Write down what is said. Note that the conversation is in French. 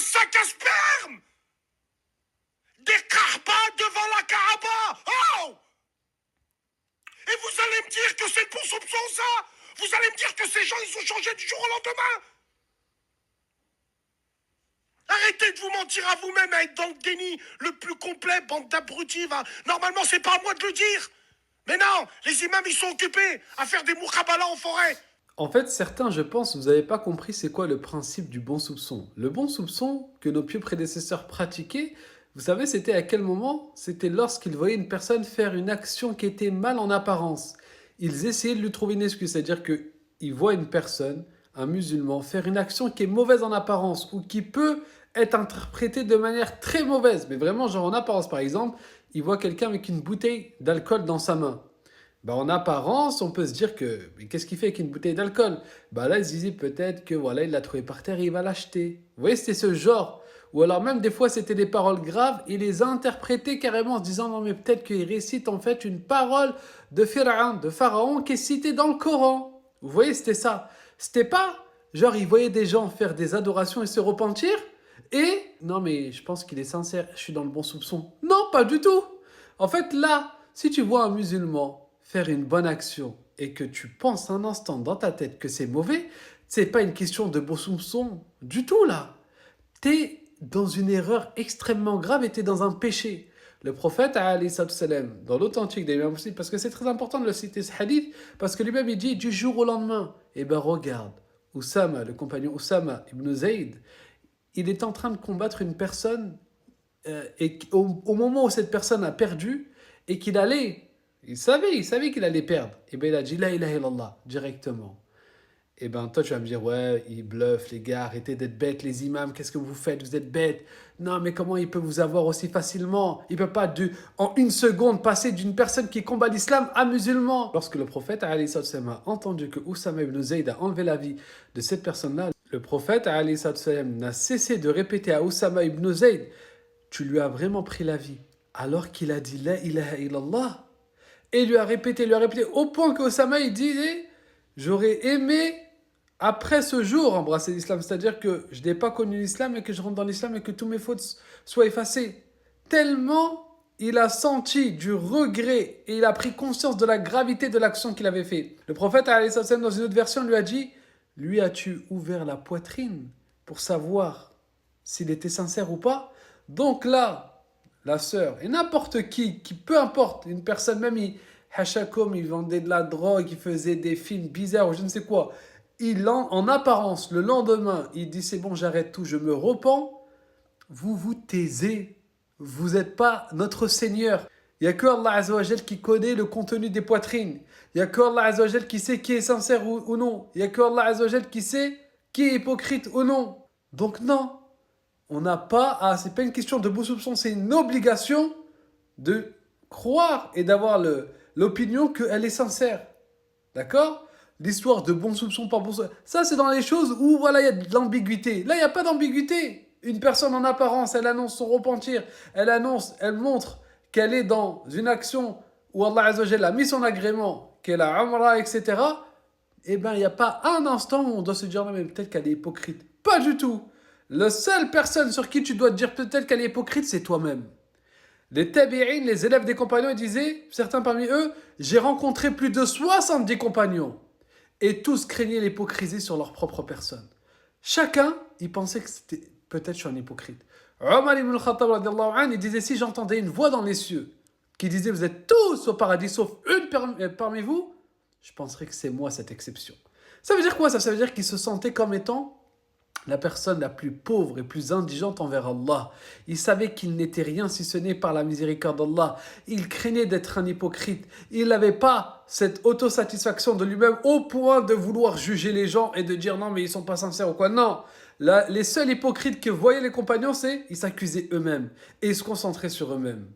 un sac à sperme. Des kahbas devant la Kaaba. Oh! Et vous allez me dire que c'est le bon soupçon, ça? Vous allez me dire que ces gens, ils ont changé du jour au lendemain? Arrêtez de vous mentir à vous-même, à être dans le déni le plus complet, bande d'abrutis. Normalement, c'est pas à moi de le dire. Mais non, les imams, ils sont occupés à faire des moukhabala en forêt. En fait, certains, je pense, vous n'avez pas compris c'est quoi le principe du bon soupçon. Le bon soupçon que nos pieux prédécesseurs pratiquaient, vous savez, c'était à quel moment? C'était lorsqu'ils voyaient une personne faire une action qui était mal en apparence. Ils essayaient de lui trouver une excuse, c'est-à-dire qu'ils voient une personne, un musulman, faire une action qui est mauvaise en apparence ou qui peut être interprétée de manière très mauvaise, mais vraiment genre en apparence. Par exemple, ils voient quelqu'un avec une bouteille d'alcool dans sa main. Bah, en apparence, on peut se dire que mais qu'est-ce qu'il fait avec une bouteille d'alcool? Bah là, ils se disaient peut-être que voilà, il l'a trouvé par terre et il va l'acheter. Vous voyez, c'était ce genre. Ou alors même des fois, c'était des paroles graves, il les a interprétées carrément en se disant non mais peut-être qu'il récite en fait une parole de Pharaon qui est citée dans le Coran. Vous voyez, c'était ça. C'était pas genre il voyait des gens faire des adorations et se repentir et non mais je pense qu'il est sincère, je suis dans le bon soupçon. Non, pas du tout. En fait, là, si tu vois un musulman faire une bonne action et que tu penses un instant dans ta tête que c'est mauvais, c'est pas une question de bon soupçon du tout là. T'es dans une erreur extrêmement grave et t'es dans un péché. Le prophète, alayhi salam, dans l'authentique des imams muslims, parce que c'est très important de le citer ce hadith, parce que lui-même il dit du jour au lendemain, eh ben regarde, Oussama, le compagnon Oussama ibn Zayd, il est en train de combattre une personne et au moment où cette personne a perdu et qu'il allait, il savait qu'il allait perdre, et bien il a dit la ilaha illallah directement. Et ben toi tu vas me dire ouais, il bluffe les gars, arrêtez d'être bêtes les imams, qu'est-ce que vous faites, vous êtes bêtes. Non mais comment il peut vous avoir aussi facilement? Il peut pas en une seconde passer d'une personne qui combat l'islam à musulman. Lorsque le prophète alayhi salam a entendu que Oussama ibn Zayd a enlevé la vie de cette personne-là, le prophète alayhi salam n'a cessé de répéter à Oussama ibn Zayd, tu lui as vraiment pris la vie alors qu'il a dit la ilaha illallah. Et il lui a répété, au point que Osama il disait, j'aurais aimé après ce jour embrasser l'islam, c'est-à-dire que je n'ai pas connu l'islam et que je rentre dans l'islam et que tous mes fautes soient effacées. Tellement il a senti du regret et il a pris conscience de la gravité de l'action qu'il avait fait. Le prophète, alayhi salam, dans une autre version, lui a dit, lui as-tu ouvert la poitrine pour savoir s'il était sincère ou pas? Donc là, la sœur, et n'importe qui peu importe, une personne, même Hachakom, il vendait de la drogue, il faisait des films bizarres ou je ne sais quoi, en apparence, le lendemain, il dit c'est bon, j'arrête tout, je me repens, vous vous taisez, vous n'êtes pas notre Seigneur. Il n'y a que Allah Azzawajal qui connaît le contenu des poitrines. Il n'y a que Allah Azzawajal qui sait qui est sincère ou non. Il n'y a que Allah Azzawajal qui sait qui est hypocrite ou non. Donc non, on n'a pas à... C'est pas une question de beau soupçon, c'est une obligation de croire et d'avoir l'opinion qu'elle est sincère. D'accord? L'histoire de bon soupçon, pas bon soupçon. Ça, c'est dans les choses où voilà, il y a de l'ambiguïté. Là, il n'y a pas d'ambiguïté. Une personne en apparence, elle annonce son repentir. Elle montre qu'elle est dans une action où Allah Azzawajal a mis son agrément, qu'elle a amra, etc. Eh bien, il n'y a pas un instant où on doit se dire non, mais peut-être qu'elle est hypocrite. Pas du tout. La seule personne sur qui tu dois te dire peut-être qu'elle est hypocrite, c'est toi-même. Les tabi'in, les élèves des compagnons, ils disaient, certains parmi eux, j'ai rencontré plus de 70 compagnons. Et tous craignaient l'hypocrisie sur leur propre personne. Chacun, il pensait que c'était peut-être je suis un hypocrite. Omar ibn al-Khattab, il disait, si j'entendais une voix dans les cieux qui disait, vous êtes tous au paradis sauf une parmi vous, je penserais que c'est moi cette exception. Ça veut dire quoi ça? Ça veut dire qu'il se sentait comme étant la personne la plus pauvre et plus indigente envers Allah. Il savait qu'il n'était rien si ce n'est par la miséricorde d'Allah. Il craignait d'être un hypocrite. Il n'avait pas cette autosatisfaction de lui-même au point de vouloir juger les gens et de dire non mais ils sont pas sincères ou quoi. Non, les seuls hypocrites que voyaient les compagnons, c'est ils s'accusaient eux-mêmes et ils se concentraient sur eux-mêmes.